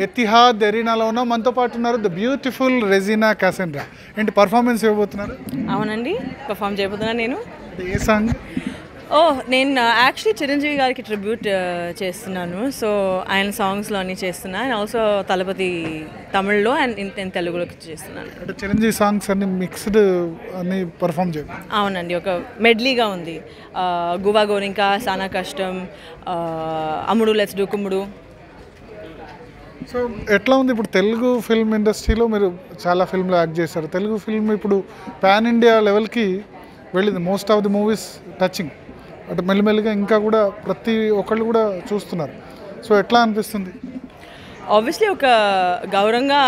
Etihad ఎరీనాలో ఉన్నాం. మనతో పాటు ఉన్నారు ద బ్యూటిఫుల్ రెజీనా కాసెండ్రా. ఏంటి పర్ఫార్మెన్స్ ఇవ్వబోతున్నారు? అవునండి, పర్ఫామ్ చేయబోతున్నాను నేను. ఏ సాంగ్? నేను యాక్చువల్లీ చిరంజీవి గారికి ట్రిబ్యూట్ చేస్తున్నాను. సో ఆయన సాంగ్స్లో అన్నీ చేస్తున్నా. అండ్ ఆల్సో తలపతి తమిళ్లో అండ్ నేను తెలుగులో చేస్తున్నాను. అంటే చిరంజీవి సాంగ్స్ అన్ని మిక్స్డ్ అన్ని పర్ఫామ్ చేయాలి. అవునండి, ఒక మెడ్లీగా ఉంది. గువా గోరింకా, సానా కష్టం, అమ్ముడు లెట్స్ డూ కుమ్ముడు. సో ఎట్లా ఉంది ఇప్పుడు తెలుగు ఫిల్మ్ ఇండస్ట్రీలో? మీరు చాలా ఫిల్మ్లో యాక్ట్ చేశారు. తెలుగు ఫిల్మ్ ఇప్పుడు పాన్ ఇండియా లెవెల్కి వెళ్ళింది. Most of the movies touching అంటే మెల్లిమెల్లిగా ఇంకా కూడా ప్రతి ఒక్కళ్ళు కూడా చూస్తున్నారు. సో ఎట్లా అనిపిస్తుంది? ఆబ్వియస్లీ ఒక గౌరవంగా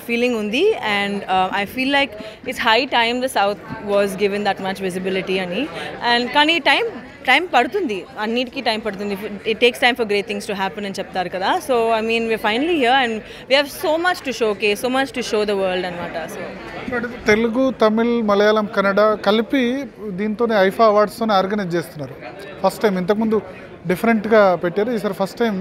ఫీలింగ్ ఉంది. And I feel like it's high time the south was given that much visibility అని. అండ్ కానీ టైం పడుతుంది, అన్నిటికీ టైం పడుతుంది. It takes time for great things to happen అని చెప్తారు కదా. So I mean we're finally here and we have so much to showcase, so much to show the world అనమాట. So Telugu, Tamil, Malayalam, Kannada కలిపి దీంతోనే IIFA అవార్డ్స్తోనే organise చేస్తున్నారు first time. ఇంతకుముందు డిఫరెంట్గా పెట్టారు, ఈసారి first time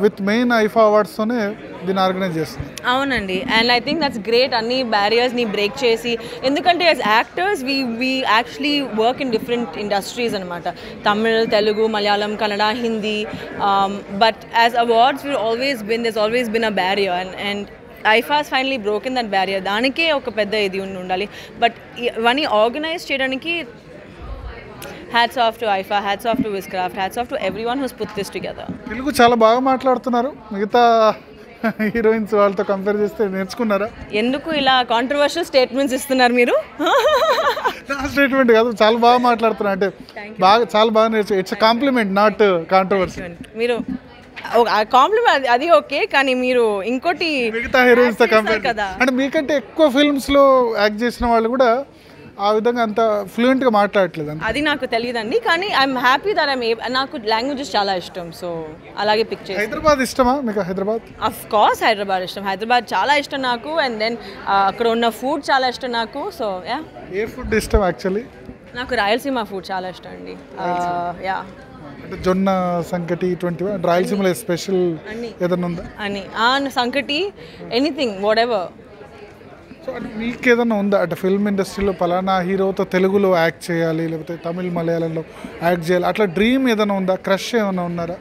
with main IIFA అవార్డ్స్తోనే దీన్ని ఆర్గనైజ్ చేస్తుంది. అవునండి, and I think that's great. అన్ని బ్యారియర్స్ని బ్రేక్ చేసి, ఎందుకంటే as actors we actually work in different industries అనమాట. Tamil, Telugu, Malayalam, Kannada, Hindi. But as awards there's always been a barrier and IIFA's finally broken that barrier. దానికే ఒక పెద్ద ఇది ఉండాలి. బట్ ఇవన్నీ ఆర్గనైజ్ చేయడానికి hats off to IIFA, hats off to విస్క్రాఫ్ట్, hats off to everyone who's put this together. Telugu చాలా బాగా మాట్లాడుతున్నారు. మిగతా హీరోయిన్స్ వాళ్ళతో కంపేర్ చేస్తే నేర్చుకున్నారా? ఎందుకు ఇలా కాంట్రవర్షియల్ స్టేట్మెంట్స్ ఇస్తున్నారు మీరు? స్టేట్మెంట్ కాదు, చాలా బాగా మాట్లాడుతున్నారు. అంటే చాలా బాగా నేర్చు. It's compliment, not controversy. మీరు కాంప్లిమెంట్ అది ఓకే, కానీ మీరు ఇంకోటి మిగతా హీరోయిన్స్ తో కంపేర్ కదా. అంటే మీకంటే ఎక్కువ ఫిల్మ్స్ లో యాక్ట్ చేసిన వాళ్ళు కూడా ఆ విధంగా అంత ఫ్లూయెంట్ గా మాట్లాడట్లేదు. అది నాకు తెలియదండి, కానీ ఐఎమ్ హ్యాపీ దట్ నాకు లాంగ్వేజెస్ చాలా ఇష్టం. సో అలాగే పిక్ చేసి. హైదరాబాద్ ఇష్టమా మీకు? హైదరాబాద్ అఫ్ కోర్స్ హైదరాబాద్ ఇష్టం. హైదరాబాద్ చాలా ఇష్టం నాకు. అండ్ దెన్ అక్కడ ఉన్న ఫుడ్ చాలా ఇష్టం నాకు. So yeah. ఏ ఫుడ్ ఇష్టం యాక్చువల్లీ? నాకు రాయలసీమ ఫుడ్ చాలా ఇష్టం అండి. యా, అంటే జొన్న సంకటి ఇటువంటివి. రాయలసీమలో స్పెషల్ ఏదైనా ఉందా? అని సంకటి, ఎనీథింగ్ వాట్ ఎవర్. సో అంటే మీకు ఏదైనా ఉందా అంటే ఫిల్మ్ ఇండస్ట్రీలో పలానా హీరోతో తెలుగులో యాక్ట్ చేయాలి, లేకపోతే తమిళ్, మలయాళంలో యాక్ట్ చేయాలి, అట్లా డ్రీమ్ ఏదైనా ఉందా? క్రష్ ఏమైనా ఉన్నారా?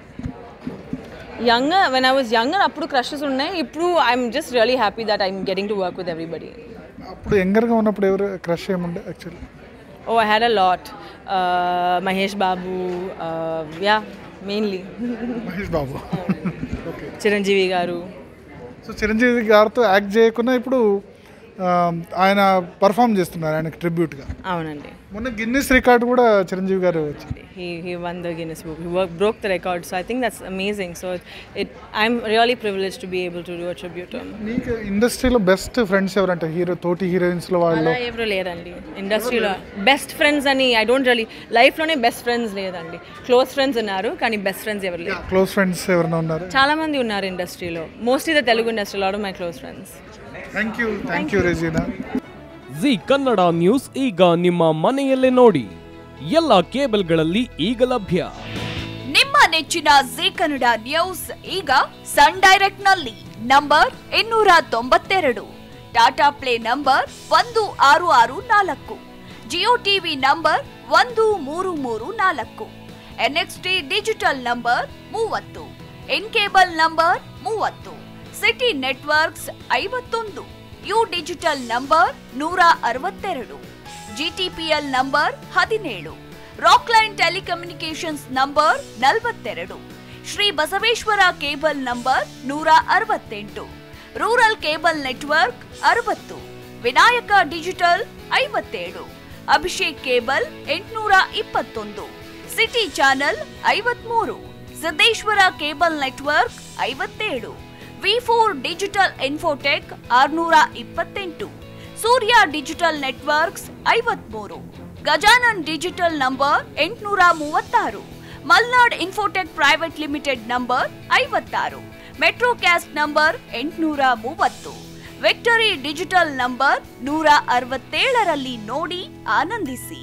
వెన్ ఐ వాజ్ యంగర్ అప్పుడు క్రషెస్ ఉన్నాయి. ఇప్పుడు I'm just really happy that I'm getting to work with everybody. అప్పుడు యంగర్గా ఉన్నప్పుడు ఎవరు క్రష్ ఏముండే actually? Oh, I had a lot. Mahesh Babu, yeah, mainly. Mahesh Babu. Okay. Chiranjeevi గారు. సో చిరంజీవి గారితో యాక్ట్ చేయకుండా ఇప్పుడు ఆయన పర్ఫామ్ చేస్తున్నారు ఆయనకు ట్రిబ్యూట్గా. అవునండి, మొన్న గిన్నిస్ రికార్డ్ కూడా చిరంజీవి గారు వచ్చింది. he won the Guinness Book. He broke the record. So I think that's amazing. So I'm really privileged to be able to do a tribute to him. మీకు ఇండస్ట్రీలో బెస్ట్ ఫ్రెండ్స్ ఎవరంటే తోటి హీరోయిన్స్లో వాళ్ళు? ఎవరు లేరండి ఇండస్ట్రీలో బెస్ట్ ఫ్రెండ్స్ అని. I don't really లైఫ్లోనే బెస్ట్ ఫ్రెండ్స్ లేదండి. క్లోజ్ ఫ్రెండ్స్ ఉన్నారు, కానీ బెస్ట్ ఫ్రెండ్స్ ఎవరు లేరు. క్లోజ్ ఫ్రెండ్స్ ఎవరైనా ఉన్నారు? చాలా మంది ఉన్నారు ఇండస్ట్రీలో. మోస్ట్లీ ద తెలుగు ఇండస్ట్రీలో are my close friends. Thank you Regina. Zee Kannada news ಈಗ ನಿಮ್ಮ ಮನೆಯಲ್ಲೇ ನೋಡಿ. ಎಲ್ಲ ಕೇಬಲ್ಗಳಲ್ಲಿ ಈಗ ಲಭ್ಯ. ನಿಮ್ಮ ನೆಚ್ಚಿನ ಜಿ ಕನ್ನಡ ನ್ಯೂಸ್ ಈಗ ಸನ್ ಡೈರೆಕ್ಟ್ ನಲ್ಲಿ number 292, Tata play number 1664, Jio TV number 1334, NXT digital number 30, N cable number 30, city networks 51, U digital number 162, GTPL number 17, Rockline telecommunications number 42, Shri Basaveshwara cable number 168, rural cable network 60, Vinayaka digital 57, Abhishek cable 821, city channel 53, Siddeshwara cable network 57, V4 digital Infotech 628, ಸೂರ್ಯ digital networks 53, Gajanan digital number 836, Malnad Infotech private limited number 56, Metrocast number 830, Victory digital number 167ರಲ್ಲಿ ನೋಡಿ ಆನಂದಿಸಿ.